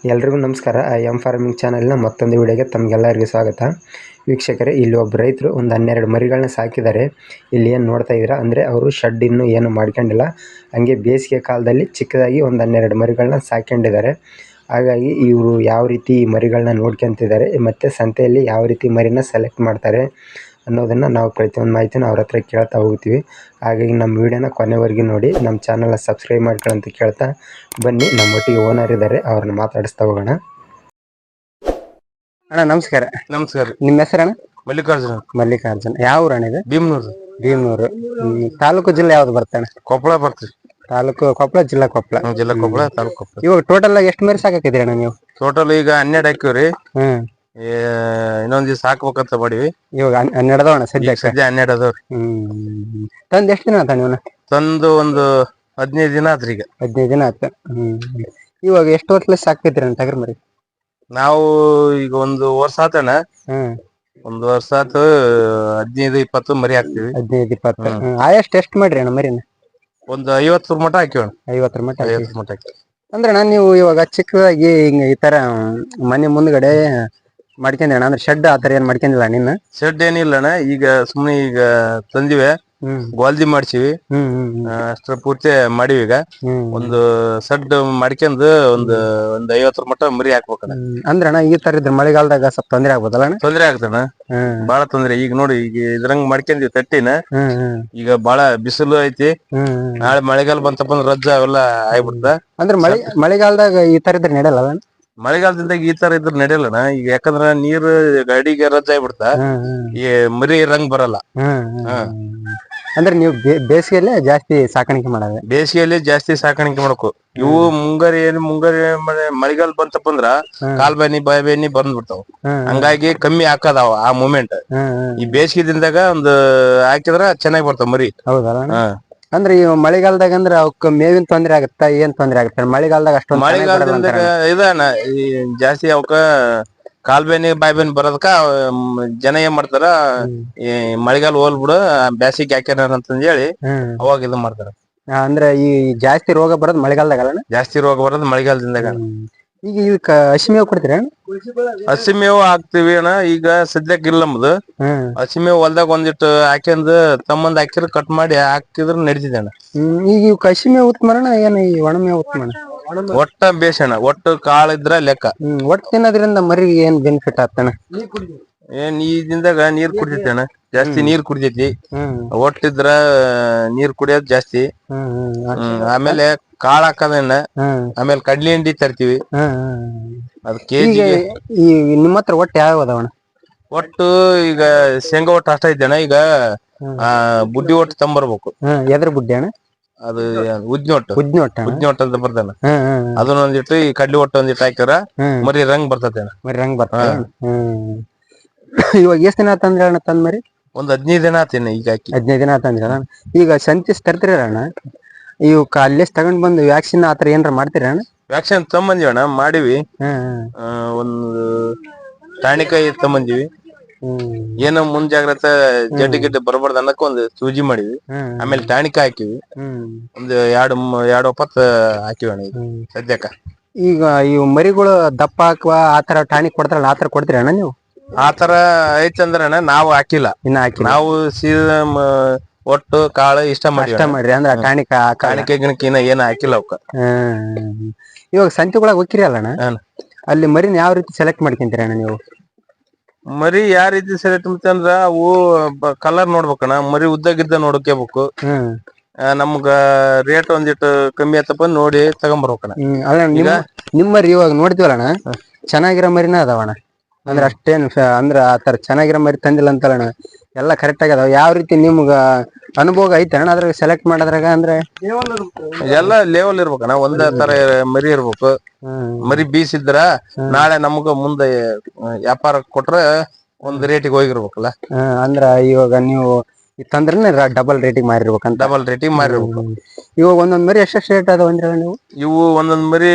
ಎಲ್ರಿಗೂ ನಮಸ್ಕಾರ. ಫಾರ್ಮಿಂಗ್ ಚಾನೆಲ್ನ ಮತ್ತೊಂದು ವಿಡಿಯೋಗೆ ತಮಗೆಲ್ಲರಿಗೂ ಸ್ವಾಗತ. ವೀಕ್ಷಕರೇ, ಇಲ್ಲಿ ಒಬ್ಬ ರೈತರು ಒಂದು 12 ಮರಿಗಳನ್ನ ಸಾಕಿದ್ದಾರೆ. ಇಲ್ಲಿ ಏನು ನೋಡ್ತಾ ಇದ್ದೀರಾ ಅಂದರೆ ಅವರು ಶೆಡ್ ಇನ್ನೂ ಏನು ಮಾಡ್ಕೊಂಡಿಲ್ಲ. ಹಂಗೆ ಬೇಸಿಗೆ ಕಾಲದಲ್ಲಿ ಚಿಕ್ಕದಾಗಿ ಒಂದು 12 ಮರಿಗಳನ್ನ ಸಾಕೊಂಡಿದ್ದಾರೆ. ಹಾಗಾಗಿ ಇವರು ಯಾವ ರೀತಿ ಮರಿಗಳನ್ನ ನೋಡ್ಕೊತಿದ್ದಾರೆ ಮತ್ತು ಸಂತೆಯಲ್ಲಿ ಯಾವ ರೀತಿ ಮರಿನ ಸೆಲೆಕ್ಟ್ ಮಾಡ್ತಾರೆ ಅನ್ನೋದನ್ನು ನಾವು ಪ್ರತಿಯೊಂದು ಮಾಹಿತಿನ ಅವ್ರ ಹತ್ರ ಕೇಳ್ತಾ ಹೋಗ್ತೀವಿ. ಹಾಗಾಗಿ ನಮ್ಮ ವಿಡಿಯೋನ ಕೊನೆವರೆಗೂ ನೋಡಿ, ನಮ್ಮ ಚಾನಲ್ನ ಸಬ್ಸ್ಕ್ರೈಬ್ ಮಾಡ್ಕೊಳ್ಳಂತ ಕೇಳ್ತಾ ಬನ್ನಿ, ನಮ್ಮೊಟ್ಟಿಗೆ ಓನರ್ ಇದ್ದಾರೆ, ಅವ್ರನ್ನ ಮಾತಾಡಿಸ್ತಾ ಹೋಗೋಣ. ಅಣ್ಣ ನಮಸ್ಕಾರ. ನಮಸ್ಕಾರ. ನಿಮ್ಮ ಹೆಸರಣ್ಣ? ಮಲ್ಲಿಕಾರ್ಜುನ. ಯಾವ ಊರಣ್ಣ ಇದು? ಭೀಮನೂರು. ತಾಲೂಕು ಜಿಲ್ಲೆ ಯಾವ್ದು ಬರ್ತಣ್ಣ? ಕೊಪ್ಪಳ ಬರ್ತೀವಿ. ತಾಲೂಕು ಕೊಪ್ಪಳ, ಜಿಲ್ಲಾ ಕೊಪ್ಪಳ. ಜಿಲ್ಲಾ ಕೊಪ್ಪಳ, ತಾಲೂಕು ಕೊಪ್ಪಳ. ಇವಾಗ ಟೋಟಲ್ ಆಗಿ ಎಷ್ಟು ಮರಿ ಸಾಕಿದ್ರಿ ಅಣ್ಣ ನೀವು? ಟೋಟಲ್ ಈಗ 12 ಹಾಕಿವ್ರಿ. ಇನ್ನೊಂದ್ ದಿವಸ ಹಾಕ್ಬೇಕಂತ ಮಾಡಿವಿ. ಇವಾಗ 12 ಅದಾವಣ್ಣ ಸದ್ಯ 12 ಅದಾವ್ರಿ. ತಂದ್ ಎಷ್ಟು ದಿನ ಆತ ನೀವು? ತಂದು ಒಂದು 15 ದಿನ ಆತ್ರಿ. ಈಗ 15 ದಿನ ಆತ. ಇವಾಗ ಎಷ್ಟು ವರ್ಷ ಸಾಕಿದ್ರಿ ಅಣ್ಣ ಟಗರ್ ಮರಿ? ನಾವು ಈಗ ಒಂದು ವರ್ಷ ಆತಣ್ಣ. ಒಂದು ವರ್ಷ ಆತು. 15-20 ಮರಿ ಹಾಕ್ತಿವಿ. 15-20. ಆಯಷ್ಟು ಎಷ್ಟು ಮಾಡ್ರಿ ಅಣ್ಣ ಮರಿನ? ಒಂದು 50 ಮಟ ಹಾಕಿವಣ್ಣ. 50 ಮಟ. 50 ಮಟ ಹಾಕಿ. ಅಂದ್ರೆ ನಾನು ನೀವು ಇವಾಗ ಚಿಕ್ಕದಾಗಿ ಹಿಂಗ ಈ ತರ ಮನೆ ಮುಂದ್ಗಡೆ ಮಾಡ್ಕೊಂಡ್ರಣ್ಣ, ಅಂದ್ರೆ ಶೆಡ್ ಆತರ ಏನ್ ಮಾಡ್ಕೊಂಡಿಲ್ಲ ನಿನ್ನ? ಶೆಡ್ ಏನಿಲ್ಲಣ್ಣ. ಈಗ ಸುಮ್ನೆ ಈಗ ತಂದಿವೆ, ಗೋಲ್ದಿ ಮಾಡ್ಸಿವಿ, ಅಷ್ಟ್ರ ಪೂರ್ತಿ ಮಾಡಿವಿ. ಈಗ ಒಂದು ಸಡ್ ಮಾಡ್ಕೊಂಡ್ ಒಂದು 50 ಮಟ ಮರಿ ಹಾಕ್ಬೇಕಣ್ಣ. ಅಂದ್ರಣ್ಣ ಈ ತರ ಇದ್ರೆ ಮಳೆಗಾಲದಾಗ ಸ್ವಲ್ಪ ತೊಂದ್ರೆ ಆಗ್ಬೋದಲ್ಲ? ತೊಂದ್ರೆ ಆಗ್ತಣ್ಣ, ಬಾಳ ತೊಂದ್ರೆ. ಈಗ ನೋಡಿ, ಈಗ ಇದ್ರಂಗ್ ಮಾಡ್ಕೊಂಡಿವಿ ತಟ್ಟಿನ. ಈಗ ಬಾಳ ಬಿಸಿಲು ಐತಿ. ನಾಳೆ ಮಳೆಗಾಲ ಬಂತಪ್ಪ ಅಂದ್ರೆ ರಜ್ಜ ಅವೆಲ್ಲ ಆಗ್ಬಿಡ್ತ. ಅಂದ್ರೆ ಮಳೆಗಾಲದಾಗ ಈ ತರ ಇದ್ರೆ ನಡೆಯಲ್ಲ? ಮಳೆಗಾಲದಿಂದಾಗ ಈ ತರ ಇದ್ರ ನಡೆಯಲ್ಲಣ್ಣ. ಈಗ ಯಾಕಂದ್ರ ನೀರ್ ಗಾಡಿಗೆ ರಜ್ಜ ಆಗ್ಬಿಡ್ತ, ಈ ಮರಿ ರಂಗ್ ಬರಲ್ಲ. ಅಂದ್ರೆ ನೀವು ಬೇಸಿಗೆಯಲ್ಲೇ ಜಾಸ್ತಿ ಸಾಕಾಣಿಕೆ ಮಾಡೋದು? ಬೇಸಿಗೆಯಲ್ಲಿ ಜಾಸ್ತಿ ಸಾಕಾಣಿಕೆ ಮಾಡ್ಕೊ. ಇವು ಮುಂಗಾರಿ ಮಳೆಗಾಲ ಬಂತಪ್ಪ ಅಂದ್ರ ಕಾಲ್ ಬೇನಿ ಬಾಯಿ ಬೇನಿ ಬಂದ್ಬಿಡ್ತಾವ. ಹಂಗಾಗಿ ಕಮ್ಮಿ ಹಾಕದಾವ ಆ ಮೂಮೆಂಟ್. ಈ ಬೇಸಿಗೆ ದಿನದಾಗ ಒಂದು ಹಾಕಿದ್ರ ಚೆನ್ನಾಗಿ ಬರ್ತಾವ ಮರಿ. ಹೌದಲ್ಲ? ಅಂದ್ರೆ ಈ ಮಳೆಗಾಲದಾಗ ಅಂದ್ರೆ ಅವಕ್ಕ ಮೇವಿನ ತೊಂದ್ರೆ ಆಗುತ್ತಾ, ಏನ್ ತೊಂದ್ರೆ ಆಗುತ್ತೆ ಮಳೆಗಾಲದಾಗ? ಅಷ್ಟೊಂದು ಮಳೆಗಾಲದಿಂದಾಗ ಇದಾನ ಜಾಸ್ತಿ ಅವಕ್ಕ ಕಾಲ್ ಬೇನಿ ಬಾಯಿ ಬೇನಿ ಬರೋದಕ್ಕ ಜನ ಏನ್ ಮಾಡ್ತಾರ, ಈ ಮಳೆಗಾಲ ಹೋಲ್ಬಿಡು ಬ್ಯಾಸಿಗೆ ಹಾಕ್ಯಾರ ಅಂತಂದ್ ಹೇಳಿ ಅವಾಗ ಇದು ಮಾಡ್ತಾರ. ಅಂದ್ರೆ ಈ ಜಾಸ್ತಿ ರೋಗ ಬರೋದು ಮಳೆಗಾಲದಾಗ? ಜಾಸ್ತಿ ರೋಗ ಬರೋದು ಮಳೆಗಾಲದಿಂದಾಗ. ಈಗ ಇದಕ್ಕ ಹಸಿಮೇವು ಕೊಡ್ತೀರ? ಹಸಿಮೇವು ಹಾಕ್ತಿವಿ ಅಣ್ಣ. ಈಗ ಸದ್ಯಕ್ಕೆ ಇಲ್ಲ ನಮ್ದು. ಹಸಿಮೇವು ಹೊಲ್ದಾಗ ಒಂದಿಟ್ಟು ಹಾಕ್ಯಂದ್ ತಮ್ಮಂದ್ ಹಾಕಿರ ಕಟ್ ಮಾಡಿ ಹಾಕಿದ್ರ ನಡೀತಿದೆ ಅಣ್ಣ. ಈಗ ಇವಕ್ಕೆ ಹಸಿಮೇವು ಉತ್ಮರಣ ಏನ್ ಈ ಒಣಮೇವು ಉತ್ಮರಣ? ಒಟ್ಟ ಬೇಸಣ, ಒಟ್ಟು ಕಾಳು ಇದ್ರ ಲೆಕ್ಕ. ಒಟ್ಟು ತಿನ್ನೋದ್ರಿಂದ ಮರಿಗೆ ಏನ್ ಬೆನಿಫಿಟ್ ಆಗ್ತಾನ? ಏನ್ ಈ ದಿನದಾಗ ನೀರ್ ಕುಡಿತೈತಣ್ಣ, ಜಾಸ್ತಿ ನೀರ್ ಕುಡಿತೈತಿ. ಒಟ್ಟಿದ್ರ ನೀರ್ ಕುಡಿಯೋದ್ ಜಾಸ್ತಿ. ಆಮೇಲೆ ಕಾಳು ಹಾಕದಣ್ಣ. ಆಮೇಲೆ ಕಡ್ಲಿ ಹಿಂಡಿ ತರ್ತೀವಿ. ಅದ್ ಕೆಜಿಗೆ. ಈ ನಿಮ್ಮ ಹತ್ರ ಒಟ್ಟು ಯಾವ ಅದಾವಣ್ಣ? ಒಟ್ಟು ಈಗ ಶೇಂಗಾ ಒಟ್ಟು ಅಷ್ಟ ಐತಣ್ಣ. ಈಗ ಬುಡ್ಡಿ ಒಟ್ಟು ತಂಬರ್ಬೇಕು. ಎದ್ರ ಬುಡ್ಡಿ ಅಣ್ಣ? ಅದು ಉದ್ನಿ ಒಟ್ಟು ಅಂತ ಬರ್ತಾನ. ಅದನ್ನೊಂದಿಟ್ಟು ಈ ಕಡ್ಲಿ ಒಟ್ಟು ಒಂದಿಟ್ಟು ಹಾಕ್ಯಾರ ಮರಿ ರಂಗ್ ಬರ್ತೈತೆ. ಮರಿ ರಂಗ್ ಬರ್ತದೆ. ಇವಾಗ ಎಷ್ಟ್ ದಿನ ಆತಂದ್ರೆ ಅಣ್ಣ ತಂದ್ ಮರಿ? ಒಂದ್ 15 ದಿನ ಆತೇನೆ ಈಗ ಹಾಕಿ. 15 ದಿನ ಆತಂದ್ರ? ಈಗ ಸಂತಿಸ್ ತರ್ತೀರ ಅಣ್ಣ, ಇವಕ್ಕ ಅಲ್ಲೇ ತಗೊಂಡ್ ಬಂದು ವ್ಯಾಕ್ಸಿನ್ ಆತರ ಏನಾರ ಮಾಡ್ತೀರ ಅಣ್ಣ? ವ್ಯಾಕ್ಸಿನ್ ತಗೊಂಬಂದಿವಣ್ಣ, ಮಾಡಿವಿ. ಒಂದು ಟಾಣಿಕಾಯಿ ತಗೊಂಬಂದಿವಿ. ಏನೋ ಮುಂಜಾಗ್ರತೆ ಜಡ್ಡಿ ಗಿಡ್ಡಿ ಬರಬಾರ್ದು ಅನ್ನಕ್ಕ ಒಂದು ಸೂಜಿ ಮಾಡಿವಿ. ಆಮೇಲೆ ಟಾಣಿಕ ಹಾಕಿವಿ. ಒಂದು 2 ಒಪ್ಪತ್ತು ಹಾಕಿವಿ ಅಣ್ಣ ಈಗ ಸದ್ಯಕ್ಕ. ಈಗ ಇವ್ ಮರಿಗಳು ದಪ್ಪ ಹಾಕುವ ಆತರ ಟಾಣಿಕ್ ಕೊಡ್ತಾರಲ್ಲ, ಆತರ ಕೊಡ್ತೀರ ಅಣ್ಣ ನೀವು? ಆತರ ಐತಂದ್ರ ನಾವು ಹಾಕಿಲ್ಲ ಇನ್ನ. ನಾವು ಸೀದಾ ಒಟ್ಟು ಕಾಳು ಇಷ್ಟ ಮಾಡ್ರಿ. ಅಂದ್ರೆ ಕಾಣಿಕೆ ಗಿಣಕಿ ಏನ್ ಹಾಕಿಲ್ಲ ಅವಕ್ಕ. ಇವಾಗ ಸಂತೆಗೊಳಗ್ ಹೋಗಿರಿ ಅಲ್ಲಣ್ಣ, ಅಲ್ಲಿ ಮರಿನ ಯಾವ ರೀತಿ ಸೆಲೆಕ್ಟ್ ಮಾಡ್ಕೊಂತೀರ ಅಣ್ಣ ನೀವು? ಮರಿ ಯಾವ ರೀತಿ ಸೆಲೆಕ್ಟ್ ಮಾಡ್ತಂದ್ರ ಅವು ಕಲರ್ ನೋಡ್ಬೇಕಣ್ಣ. ಮರಿ ಉದ್ದಾಗಿದ್ದ ನೋಡ್ಕೋಬೇಕು. ನಮ್ಗ ರೇಟ್ ಒಂದಿಟ್ಟು ಕಮ್ಮಿ ಆತಪ್ಪ ನೋಡಿ ತಗೊಂಬರ್ಬೇಕಣ್ಣ. ನಿಮ್ಮ ಮರಿ ಇವಾಗ ನೋಡ್ತೀವಲ್ಲಣ್ಣ, ಚೆನ್ನಾಗಿರೋ ಮರಿನ ಅದಾವಣ್ಣ. ಅಂದ್ರೆ ಅಷ್ಟೇನ್ ಅಂದ್ರ ಆತರ ಚೆನ್ನಾಗಿರೋ ಮರಿ ತಂದಿಲ್ಲ ಅಂತಲ್ಲಣ್ಣ, ಎಲ್ಲಾ ಕರೆಕ್ಟ್ ಆಗಿ ಅದಾವ. ಯಾವ ರೀತಿ ನಿಮ್ಗ ಅನುಭವ ಐತೆ ಅಣ್ಣ ಅದ್ರಾಗ ಸೆಲೆಕ್ಟ್ ಮಾಡೋದ್ರಾಗ? ಅಂದ್ರೆ ಎಲ್ಲ ಲೆವೆಲ್ ಇರ್ಬೇಕಣ್ಣ, ಒಂದೇ ತರ ಮರಿ ಇರ್ಬೇಕು. ಮರಿ ಬೀಸಿದ್ರ ನಾಳೆ ನಮ್ಗ ಮುಂದೆ ವ್ಯಾಪಾರ ಕೊಟ್ರ ಒಂದ್ ರೇಟಿಗೆ ಹೋಗಿರ್ಬೇಕಲ್ಲ. ಅಂದ್ರ ಇವಾಗ ನೀವು ತಂದ್ರೆ ಡಬಲ್ ರೇಟಿಗೆ ಮಾರಿರ್ಬೇಕಂತ? ಡಬಲ್ ರೇಟಿಗೆ ಮಾರಿರ್ಬೇಕು. ಇವಾಗ ಒಂದೊಂದ್ ಮರಿ ಎಷ್ಟೆಷ್ಟು ರೇಟ್ ಅದಾವ ಅಂದ್ರೆ ನೀವು? ಇವು ಒಂದೊಂದ್ ಮರಿ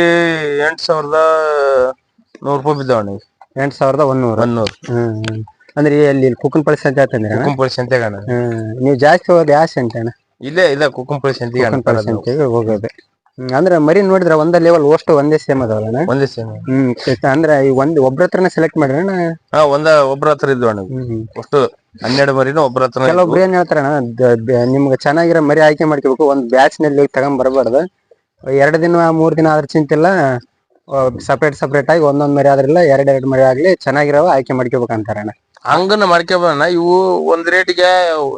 8,100 ರೂಪಾಯಿ ಬಿದ್ದಾವಣ್ಣ. 8,100. ಅಂದ್ರೆ ಅಲ್ಲಿ ಕುಕ್ಕನಪಳ್ಳಿ ಸಂತೆ ಆತಂದ್ರೆ? ಕುಕ್ಕನಪಳ್ಳಿ ಸಂತೆಗಣ. ನೀವು ಜಾಸ್ತಿ ಹೋಗೋದು ಯಾವ ಸಂತೆ ಅಣ್ಣ? ಇಲ್ಲೇ ಕುಕ್ಕನಪಳ್ಳಿ ಸಂತೆಗೆ ಹೋಗೋದು. ಅಂದ್ರೆ ಮರಿ ನೋಡಿದ್ರ ಒಂದ ಲೆವೆಲ್ ಅಷ್ಟು ಒಂದೇ ಸೇಮ್ ಅದಾವಲ್ಲ. ಒಂದೇ ಸೇಮ್. ಅಂದ್ರೆ ಈ ಒಬ್ರ ಹತ್ರನೇ ಸೆಲೆಕ್ಟ್ ಮಾಡ್ರಿ ಹಾ ಒಬ್ರ ಹತ್ರ ಇದ್ವು ಅಣ್ಣ. ಅಷ್ಟು 12 ಮರಿನೂ ಒಬ್ರ ಹತ್ರ. ಕೆಲವೊಬ್ರು ಏನ್ ಹೇಳ್ತಾರಣ, ನಿಮ್ಗೆ ಚೆನ್ನಾಗಿರೋ ಮರಿ ಆಯ್ಕೆ ಮಾಡ್ಕೋಬೇಕು, ಒಂದ್ ಬ್ಯಾಚ್ ನಲ್ಲಿ ತಗೊಂಡ್ ಬರ್ಬಾರ್ದು, 2 ದಿನ 3 ದಿನ ಆದ್ರ ಚಿಂತಿಲ್ಲ, ಸಪ್ರೇಟ್ ಆಗಿ ಒಂದೊಂದ್ ಮರಿ ಆದ್ರಿಲ್ಲ 2 ಮರಿ ಆಗ್ಲಿ ಚೆನ್ನಾಗಿರೋ ಆಯ್ಕೆ ಮಾಡ್ಕೋಬೇಕು ಅಂತಾರಣ್ಣ. ಹಂಗನ ಮಾಡ್ಕೊಬೋಣ. ಇವು ಒಂದ್ ರೇಟ್ಗೆ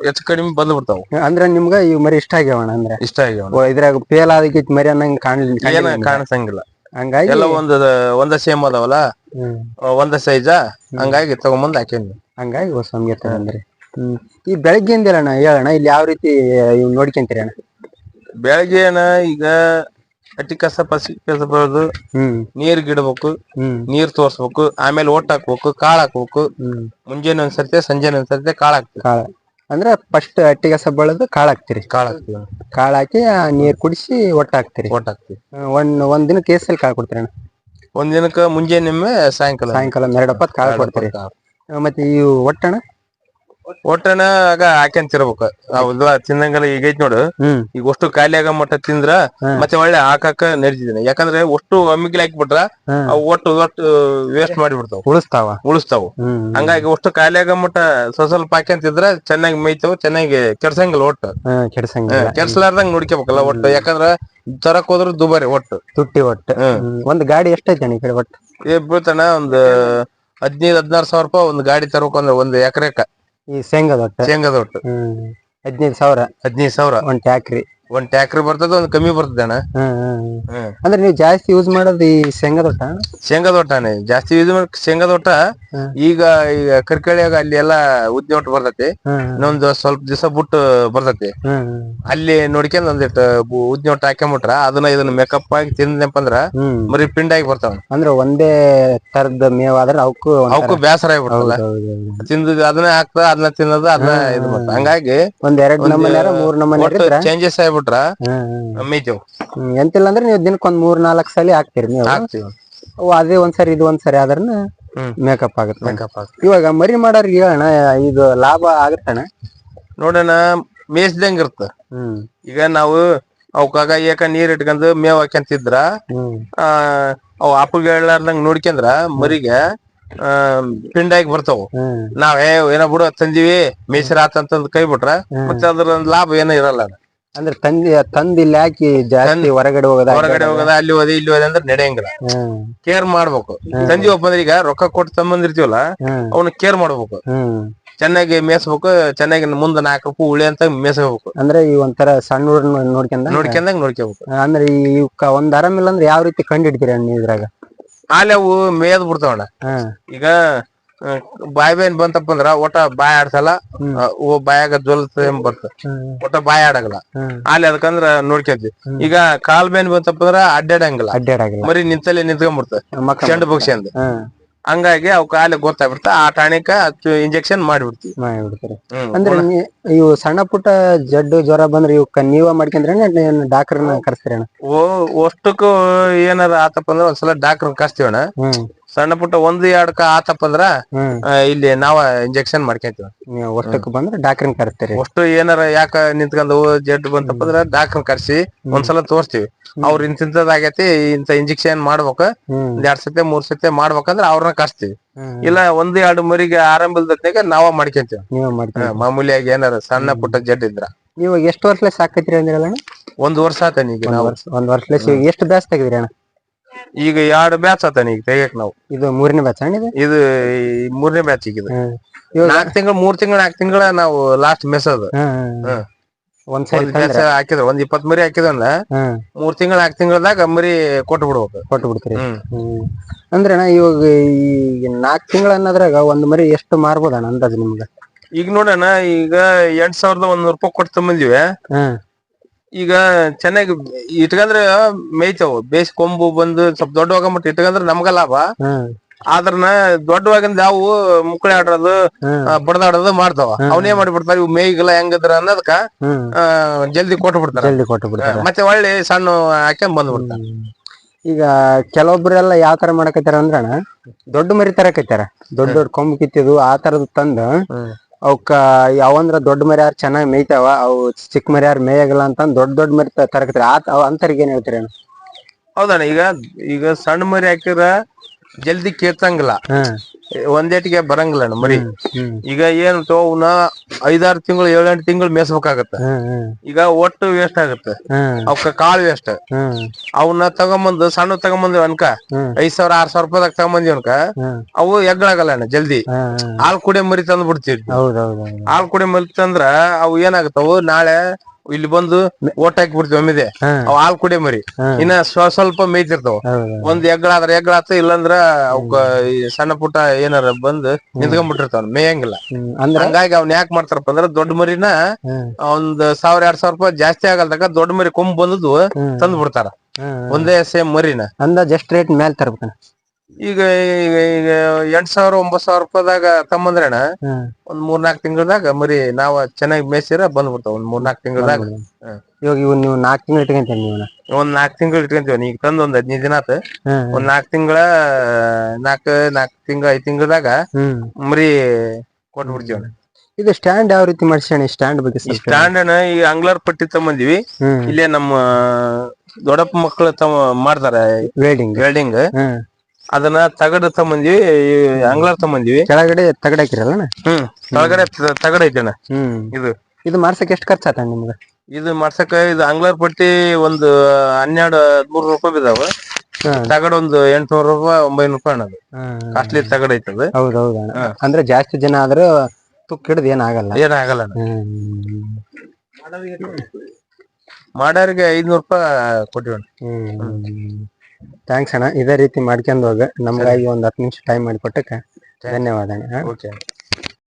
ಹೆಚ್ಚು ಕಡಿಮೆ ಬಂದ್ ಬಿಡ್ತಾವ. ಅಂದ್ರೆ ನಿಮ್ಗ ಇವ್ ಮರಿ ಇಷ್ಟ ಆಗ್ಯಾವಣ, ಅಂದ್ರೆ ಇಷ್ಟ ಆಗ್ಯಾವ. ಇದ್ರಾಗ ಫೇಲ್ ಆದಕ್ಕೆ ಮರಿ ಅನ್ನಂಗ್ ಕಾಣಿಸಂಗಿಲ್ಲ. ಹಂಗಾಗಿ ಎಲ್ಲ ಒಂದ ಸೇಮ್ ಅದಾವಲ್ಲ, ಒಂದ ಸೈಜ, ಹಂಗಾಗಿ ತಗೊಂಬಂದ್ ಹಾಕೇನಿ. ಹಂಗಾಗಿ ಹೊಸಂಗೆ ತಗೊಂಡ್ರಿ. ಈ ಬೆಳಗ್ಗೆಯಿಂದ ಹೇಳೋಣ ಇಲ್ಲಿ ಯಾವ ರೀತಿ ಇವ್ ನೋಡ್ಕೊಂತೀರಿ ಅಣ್ಣ? ಬೆಳಗ್ಗೆ ಈಗ ಅಟ್ಟಿ ಕಸ ಪಸಿ ಕಸ ಬರೋದು, ನೀರ್ ಗಿಡ್ಬೇಕು, ನೀರ್ ತೋರ್ಸ್ಬೇಕು, ಆಮೇಲೆ ಒಟ್ಟ ಹಾಕ್ಬೇಕು, ಕಾಳು ಹಾಕ್ಬೇಕು. ಮುಂಜಾನೆ ಒಂದ್ಸರ್ತಿ ಸಂಜೆನೆ ಒಂದ್ಸರ್ತಿ ಕಾಳು ಹಾಕ್ಬೇಕು. ಅಂದ್ರೆ ಫಸ್ಟ್ ಅಟ್ಟಿ ಕಸ ಬಳದು ಕಾಳು ಹಾಕ್ತಿರಿ. ಕಾಳು ಹಾಕಿ ನೀರ್ ಕುಡಿಸಿ ಒಟ್ಟ ಹಾಕ್ತಿರಿ. ಒಂದ್ ದಿನಕ್ಕೆ ಎಷ್ಟ್ ಕಾಳು ಕೊಡ್ತೀರಿ ಅಣ್ಣ? ಒಂದ್ ದಿನಕ್ಕ ಮುಂಜಾನೆ ಸಾಯಂಕಾಲ 2 ಹೊತ್ತು ಕಾಳು ಕೊಡ್ತೀರಿ. ಮತ್ತೆ ಈ ಒಟ್ಟಣ ಆಗ ಹಾಕ್ಯಂತಿರ್ಬೇಕು. ತಿಂದಂಗೆಲ್ಲ ಈಗ ಐತ್ ನೋಡು, ಈಗ ಅಷ್ಟು ಖಾಲಿ ಆಗ ಮಟ್ಟ ತಿಂದ್ರ ಮತ್ತೆ ಒಳ್ಳೆ ಹಾಕಾಕ ನಡೀತಿದ್ದೇನೆ. ಯಾಕಂದ್ರೆ ಅಷ್ಟು ಒಮ್ಮಿಗ್ಲಿ ಹಾಕ್ಬಿಟ್ರ ಒಟ್ಟು ವೇಸ್ಟ್ ಮಾಡಿಬಿಡ್ತಾವ, ಉಳಿಸ್ತಾವ. ಹಂಗಾಗಿ ಅಷ್ಟು ಖಾಲಿ ಆಗ ಮಟ್ಟ ಸ್ವಲ್ಪ ಹಾಕ್ಯಂತಿದ್ರ ಚೆನ್ನಾಗಿ ಮೇಯ್ತಾವ, ಚೆನ್ನಾಗಿ ಕೆಡ್ಸಂಗಿಲ್ಲ. ಒಟ್ಟು ಕೆಡ್ಸಲಾರ್ದಂಗ್ ನೋಡ್ಕೋಬೇಕಲ್ಲ ಒಟ್ಟು. ಯಾಕಂದ್ರ ತರಕ್ ಹೋದ್ರ ದುಬಾರಿ ಒಟ್ಟು ತುಟ್ಟಿ. ಒಟ್ಟು ಒಂದ್ ಗಾಡಿ ಎಷ್ಟೈತೆ ಈ ಕಡೆ? ಒಟ್ಟು ಬೀಳ್ತಾನ ಒಂದು 15-16 ಸಾವಿರ ರೂಪಾಯಿ ಒಂದ್ ಗಾಡಿ ತರಕ್, ಅಂದ್ರೆ ಒಂದ್ ಎಕರೆಕ. ಈ ಶೇಂಗಾದ ಒಟ್ಟು 15,000 ಒಂದ್ ಟ್ಯಾಕ್ರಿ ಬರ್ತದ, ಒಂದ್ ಕಮ್ಮಿ ಬರ್ತದೆ ಅಣ್ಣ. ಅಂದ್ರೆ ನೀವು ಜಾಸ್ತಿ ಯೂಸ್ ಮಾಡೋದು ಈ ಶೇಂಗಾದ ಒಟ್ಟಾನೆ ಜಾಸ್ತಿ ಯೂಸ್ ಮಾಡ. ಶೇಂಗಾದ ಒಟ್ಟ ಈಗ ಕರ್ಕಳಿಯಾಗ ಅಲ್ಲಿ ಎಲ್ಲಾ ಉದ್ದಿ ಒಟ್ಟು ಬರ್ತೈತಿ. ಇನ್ನೊಂದು ಸ್ವಲ್ಪ ದಿವಸ ಬಿಟ್ಟು ಬರ್ತೈತಿ. ಅಲ್ಲಿ ನೋಡ್ಕೊಂಡ್ ಒಂದಿಟ್ಟು ಉದ್ದಿ ಒಟ್ಟು ಹಾಕ್ಯಂಬಿಟ್ರ ಇದನ್ನ ಮೇಕಪ್ ಆಗಿ ತಿಂದಪ್ಪ ಅಂದ್ರ ಮರಿ ಪಿಂಡಾಗಿ ಬರ್ತಾವ. ಅಂದ್ರೆ ಒಂದೇ ತರದ ಮೇವಾದ್ರೆ ಅವಕ್ಕೂ ಬೇಸರ ಆಗ್ಬಿಡ್ತಲ್ಲ, ತಿಂದ ಅದನ್ನೇ ಹಾಕ್ತ ಅದನ್ನ ತಿನ್ನೋದು ಅದನ್ನ ಇದು ಮಾಡ್ತ. ಹಂಗಾಗಿ ಒಂದ್ 2 ನಮೂನೆ 3 ನಮೂನೆ ಚೇಂಜಸ್ ಆಗ್ಬಿಟ್ರ ಮೇಯ್ತೇವ್. ಎಂತಿಲ್ಲ ಅಂದ್ರೆ ನೀವು ದಿನಕ್ಕೆ ಒಂದ್ 3-4 ಸಲ ಹಾಕ್ತಿರಿ ನೀವು. ಅದೇ ಒಂದ್ಸರಿ ಇದು ಒಂದ್ಸರಿ ಆದ್ರನ ಮೇಕಪ್ ಆಗುತ್ತೆ. ಇವಾಗ ಮರಿ ಮಾಡೋರ್ಗೆ ಹೇಳೋಣ, ಇದು ಲಾಭ ಆಗತ್ತಣ್ಣ? ನೋಡೋಣ, ಮೇಯ್ಸ್ದಂಗ ಇರ್ತ. ಈಗ ನಾವು ಅವಕಾಗ ನೀರ್ ಇಟ್ಕೊಂಡ್ ಮೇವ್ ಹಾಕ್ಯಂತಿದ್ರ, ಅವ್ ಅಪ್ಪುಗಳಾರ್ದಂಗ್ ನೋಡ್ಕೊಂಡ್ರ ಮರಿಗೆ ಪಿಂಡಾಗಿ ಬರ್ತಾವ. ಏನೋ ಬಿಡು ತಂದಿವಿ ಮೇಯ್ಸರ ಆತಂತಂದ್ ಕೈ ಬಿಟ್ರ ಮತ್ತೆ ಅದ್ರ ಲಾಭ ಏನೋ ಇರಲ್ಲ. ಅಂದ್ರೆ ತಂದ್ ಇಲ್ಲಿ ಹಾಕಿ ಜಾಸ್ತಿ ಹೊರಗಡೆ ಹೋಗೋದ ಅಲ್ಲಿ ಹೋದೆ ಇಲ್ಲಿ ಹೋದೆ ಅಂದ್ರೆ ನಡೆಯಂಗಿಲ್ಲ. ಕೇರ್ ಮಾಡ್ಬೇಕು. ತಂದಿವಪ್ಪ ಅಂದ್ರೆ ಈಗ ರೊಕ್ಕ ಕೊಟ್ಟು ತಮ್ಮಂದಿರ್ತೀವಲ್ಲ, ಅವನು ಕೇರ್ ಮಾಡ್ಬೇಕು, ಚೆನ್ನಾಗಿ ಮೇಯಿಸ್ಬೇಕು, ಚೆನ್ನಾಗಿ ಮುಂದೆ 4 ರೂಪಾಯಿ ಉಳಿ ಅಂತ ಮೇಯಿಸ್ಬೇಕು. ಅಂದ್ರೆ ಈ ಒಂಥರ ಸಣ್ಣ ನೋಡ್ಕೋಬೇಕು. ಅಂದ್ರೆ ಇವಕ್ಕ ಒಂದ್ ಆರಾಮಿಲ್ಲ ಅಂದ್ರೆ ಯಾವ ರೀತಿ ಕಂಡು ಹಿಡ್ತೀರ ಇದ್ರಾಗ? ಅವು ಮೇಯದ್ ಬಿಡ್ತಾವಣ್ಣ. ಈಗ ಬಾಯಿ ಬಂತಪ್ಪ ಅಂದ್ರ ಒಟ್ಟ ಬಾಯಿ ಆಡ್ಸಲ್ಲ, ಬಾಯಾಗ ಜೊಲ್ತ ಬರ್ತ, ಒಟ್ಟ ಬಾಯಿ ಆಡಂಗಿಲ್ಲ. ಅದಕ್ಕಂದ್ರ ನೋಡ್ಕೊಂತೀವಿ. ಈಗ ಕಾಲ್ ಬೇನ್ ಬಂತಪ್ಪ ಅಂದ್ರ ಅಡ್ಡಾಡಂಗಿಲ್ಲ, ಮರಿ ನಿಂತಲ್ಲೇ ನಿಂತ್ಕೊಂಡ್ಬಿಡ್ತ ಚೆಂಡು ಬಗ್ಸಿ ಅಂದ್. ಹಂಗಾಗಿ ಅವಕ್ ಗೊತ್ತಾಗ್ಬಿಡ್ತ. ಆ ಟಾಣಿಕ ಇಂಜೆಕ್ಷನ್ ಮಾಡಿಬಿಡ್ತೀವಿ. ಅಂದ್ರೆ ಇವು ಸಣ್ಣ ಪುಟ್ಟ ಜಡ್ಡು ಜ್ವರ ಬಂದ್ರೆ ಇವಕ್ಕ ನೀವ ಮಾಡ್ಕೊಂಡ್ರೆ ಡಾಕ್ಟರ್ನ ಕರ್ಸ್ತೀರಣ್ಣ? ಅಷ್ಟಕ್ಕೂ ಏನಾರ ಆತಪ್ಪ ಅಂದ್ರ ಒಂದ್ಸಲ ಡಾಕ್ಟರ್ ಕರ್ಸ್ತೀವಣ್ಣ. ಸಣ್ಣ ಪುಟ್ಟ 1-2 ಆತಪ್ಪ ಅಂದ್ರ ಇಲ್ಲಿ ನಾವ ಇಂಜೆಕ್ಷನ್ ಮಾಡ್ಕೊಂತೀವಿ. ಅಷ್ಟಕ್ಕೆ ಬಂದ್ರೆ ಡಾಕ್ಟರ್ನ ಕರ್ಸ್ತೀರಿ? ಅಷ್ಟು ಏನಾರ ಯಾಕ ನಿಂತ್ಕೊಂಡವು ಜಡ್ಡು ಬಂತಪ್ಪ ಅಂದ್ರ ಡಾಕ್ಟರ್ ಕರ್ಸಿ ಒಂದ್ಸಲ ತೋರ್ಸ್ತಿವಿ. ಅವ್ರ ಇಂತಿಂತದಾಗೈತಿ, ಇಂತ ಇಂಜೆಕ್ಷನ್ ಮಾಡ್ಬೇಕು, 2 ಸತಿ 3 ಸತಿ ಮಾಡ್ಬೇಕಂದ್ರ ಅವ್ರನ್ನ ಕರ್ಸ್ತೀವಿ. ಇಲ್ಲ 1-2 ಮರಿಗೆ ಆರಂಭಿಲ್ದತ್ನಾಗ ನಾವ ಮಾಡ್ಕೊಂತೀವಿ. ಮಾಮೂಲಿಯಾಗಿ ಏನಾರ ಸಣ್ಣ ಪುಟ್ಟ ಜಡ್ ಇದ್ರ. ಇವಾಗ ಎಷ್ಟು ವರ್ಷ ಸಾಕೈತ್ರಿ ಅಂದಿರಲ್ಲ? 1 ವರ್ಷ ಆತಾನ. ಈಗ ನಾವು 1 ವರ್ಷ ಎಷ್ಟು ಬ್ಯಾಚ್ ತೆಗಿದ್ರಿ ಅಣ್ಣ? ಈಗ 2 ಬ್ಯಾಚ್ ಆತಾನ ಈಗ ತೆಗಿಯಕ್ ನಾವು. ಇದು 3ನೇ ಬ್ಯಾಚ್ ಅಣ್ಣ? ಇದು 3ನೇ ಬ್ಯಾಚ್. ಈಗ 4 ತಿಂಗಳು 3 ತಿಂಗಳು 4 ತಿಂಗಳ ನಾವು ಲಾಸ್ಟ್ ಮೆಸೋದು. ಹಾಕಿದ್ರ 20 ಮರಿ ಹಾಕಿದ್ರಲ್ಲ, 3 ತಿಂಗಳು 4 ತಿಂಗಳದಾಗ ಮರಿ ಕೊಟ್ಟು ಬಿಡ್ತೀರಿ. ಅಂದ್ರೆ ಇವಾಗ ಈ 4 ತಿಂಗಳ ಅನ್ನೋದ್ರಾಗ ಒಂದ್ ಮರಿ ಎಷ್ಟು ಮಾರ್ಬೋದಣ್ಣ ಅಂದಾಜು ನಿಮ್ಗ? ಈಗ ನೋಡೋಣ, ಈಗ 8,100 ರೂಪಾಯಿ ಕೊಟ್ಟು ತಗೊಂಡಿವಿ. ಈಗ ಚೆನ್ನಾಗಿ ಇಟ್ಕಂದ್ರೆ ಮೇಯ್ತಾವ. ಬೇಸ್ ಕೊಂಬು ಬಂದು ಸ್ವಲ್ಪ ದೊಡ್ಡವಾಗ ಮಟ್ಟ ಇಟ್ಕಂದ್ರೆ ನಮ್ಗ ಲಾಭ. ಆದ್ರನ ದೊಡ್ಡವಾಗಿಂದ ಅವು ಮುಕ್ಕಳಿ ಆಡೋದು ಬಡದಾಡೋದು ಮಾಡ್ತಾವ. ಅವನೇ ಮಾಡಿಬಿಡ್ತಾರ. ಇವ್ ಮೇಯ್ಗಿಲ್ಲ ಹೆಂಗದ್ರ ಅನ್ನೋದಕ್ಕ ಜಲ್ದಿ ಕೊಟ್ಟು ಬಿಡ್ತಾರ. ಮತ್ತೆ ಒಳ್ಳೆ ಸಣ್ಣ ಹಾಕ್ಯಂಡ್ ಬಂದ್ಬಿಡ್ತಾರ. ಈಗ ಕೆಲವೊಬ್ರೆಲ್ಲ ಯಾವ ತರ ಮಾಡಕತ್ತಾರ ಅಂದ್ರಣ್ಣ, ದೊಡ್ಡ ಮರಿ ತರಕತ್ತಾರ, ದೊಡ್ಡ ಕೊಂಬು ಕಿತ್ತಿದು ಆ ತರದ್ ತಂದು ಅವಕ್ಕ ಯಾವಂದ್ರ ದೊಡ್ಡ ಮರಿ ಯಾರು ಚೆನ್ನಾಗಿ ಮೇಯ್ತಾವ ಅವು ಚಿಕ್ಕ ಮರಿ ಯಾರು ಮೇಯಾಗಲ್ಲ ಅಂತ ದೊಡ್ಡ ಮರಿ ತರಕತ್ರಿ ಅವ್ ಅಂತರಿಗೆ ಏನ್ ಹೇಳ್ತೀರಿ ಅಣ್ಣ? ಹೌದಣ್ಣ, ಈಗ ಸಣ್ಣ ಮರಿ ಹಾಕಿರ ಜಲ್ದಿ ಕೇಳ್ತಂಗಿಲ್ಲ, ಒಂದೇಟಿಗೆ ಬರಂಗಿಲ್ಲ ಮರಿ. ಈಗ ಏನು ಅವನ್ನ 5-6 ತಿಂಗಳು 7-8 ತಿಂಗಳು ಮೇಯಿಸ್ಬೇಕಾಗತ್ತ. ಈಗ ಒಟ್ಟು ವೇಸ್ಟ್ ಆಗತ್ತೆ, ಅವಕ್ಕ ಕಾಳು ವೇಸ್ಟ್. ಅವನ್ನ ತಗೊಂಬಂದು ಸಣ್ಣ ತಗೊಂಬಂದಿವ್ ಅನ್ಕ 5,000-6,000 ರೂಪಾಯಿದಾಗ ತಗೊಂಬಂದಿವ್ ಅನ್ಕ ಅವು ಎಗ್ಳಾಗಲ್ಲ ಅಣ್ಣ ಜಲ್ದಿ. ಹಾಲ್ ಕುಡಿಯೋ ಮರಿ ತಂದ್ ಬಿಡ್ತೀವಿ. ಹಾಲ್ ಕುಡಿಯೋ ಮರಿ ತಂದ್ರ ಅವು ಏನಾಗತ್ತವು ನಾಳೆ ಇಲ್ಲಿ ಬಂದು ಓಟ್ ಹಾಕಿ ಬಿಡ್ತೀವಿ ಒಮ್ಮಿದೆ. ಅವ್ ಹಾಲ್ ಕುಡಿಯೋ ಮರಿ ಇನ್ನ ಸ್ವಲ್ಪ ಮೇಯ್ತಿರ್ತಾವ. ಒಂದ್ ಎಗ್ಳಾತ, ಇಲ್ಲಂದ್ರ ಅವಕ್ಕ ಈ ಸಣ್ಣ ಪುಟ್ಟ ಏನಾರ ಬಂದ್ ನಿಂತ್ಕೊಂಡ್ಬಿಟ್ಟಿರ್ತಾವ, ಮೇಯಂಗಿಲ್ಲ. ಹಂಗಾಗಿ ಅವ್ನ ಯಾಕೆ ಮಾಡ್ತಾರಪ್ಪ ಅಂದ್ರ ದೊಡ್ಡ ಮರಿನ ಒಂದ್ 1,000-2,000 ರೂಪಾಯಿ ಜಾಸ್ತಿ ಆಗಲ್ದಾಗ ದೊಡ್ಡ ಮರಿ ಕೊಂಬ್ ಬಂದದ್ದು ತಂದ್ ಬಿಡ್ತಾರ, ಒಂದೇ ಸೇಮ್ ಮರಿನ. ಅಂದಾಜ್ ಎಷ್ಟ್ ರೇಟ್ ಮೇಲೆ ತರ್ಬೇಕಣ್ಣ? ಈಗ 8,000-9,000 ರೂಪಾಯಿದಾಗ ತಮ್ಮಂದ್ರಣ ಒಂದ್ 3-4 ತಿಂಗಳದಾಗ ಮರಿ ನಾವ್ ಚೆನ್ನಾಗಿ ಮೇಯ್ಸಿರ ಬಂದ್ಬಿಡ್ತಾವ. ಒಂದ್ 3-4 ತಿಂಗಳದಾಗ. ಇವಾಗ ಇವ್ ನೀವು 4 ತಿಂಗಳು ಇಟ್ಕೊಂತೀರಿ ನೀವು? ಒಂದ್ 4 ತಿಂಗಳು ಇಟ್ಕೊಂತೀವಿ. ಈಗ ತಂದ್ ಒಂದ್ 15 ದಿನ ಆತ. ಒಂದ್ 4 ತಿಂಗಳ 5 ತಿಂಗಳದಾಗ ಮರಿ ಕೊಟ್ಬಿಡ್ತೀವಣ್ಣ. ಇದು ಸ್ಟ್ಯಾಂಡ್ ಯಾವ ರೀತಿ ಮಾಡ್ಸಣ? ಸ್ಟ್ಯಾಂಡ್ ಬಗ್ಗೆ ಸ್ಟ್ಯಾಂಡ್ ಅನ್ನ ಈ ಅಂಗ್ಲರ್ ಪಟ್ಟಿ ತಗೊಂಬಂದಿವಿ. ಇಲ್ಲೇ ನಮ್ಮ ದೊಡ್ಡಪ್ಪ ಮಕ್ಕಳು ಮಾಡ್ತಾರ ವೆಲ್ಡಿಂಗ್. ಅದನ್ನ ತಗಡ ತಗೊಂಬಂದಿವಿ, ಅಂಗ್ಲರ್ ತಗೊಂಬಂದಿವಿ. ಕೆಳಗಡೆ ತಗಡ ಹಾಕಿರಲ್ಲ? ಕೆಳಗಡೆ ತಗಡ ಐತಣ್ಣ. ಇದು ಮಾಡ್ಸಕ್ ಎಷ್ಟು ಖರ್ಚು ಆತ ನಿಮ್ಗೆ? ಇದು ಮಾಡ್ಸಕ ಇದು ಅಂಗ್ಲರ್ ಪಟ್ಟಿ ಒಂದು 12-13 ರೂಪಾಯಿ ಬಿದ್ದಾವ. ತಗಡ ಒಂದು 800 ರೂಪಾಯಿ 900 ರೂಪಾಯಿ ಅನ್ನೋದು ಕಾಸ್ಟ್ಲಿ ತಗಡ ಐತದ. ಹೌದೌದ. ಅಂದ್ರೆ ಜಾಸ್ತಿ ಜನ ಆದ್ರೆ ತುಕ್ ಹಿಡ್ದು ಏನಾಗಲ್ಲ. ಮಾಡೋರಿಗೆ 500 ರೂಪಾಯಿ ಕೊಟ್ಟಿವಣ್ಣ. ಥ್ಯಾಂಕ್ಸ್ ಅಣ್ಣ. ಇದೇ ರೀತಿ ಮಾಡ್ಕೊಂಡ್ ಹೋಗ. ನಮ್ಗಾಗಿ ಒಂದ್ 10 ನಿಮಿಷ ಟೈಮ್ ಮಾಡಿಕೊಟ್ಟಕ್ಕೆ ಧನ್ಯವಾದ ಅಣ್ಣ.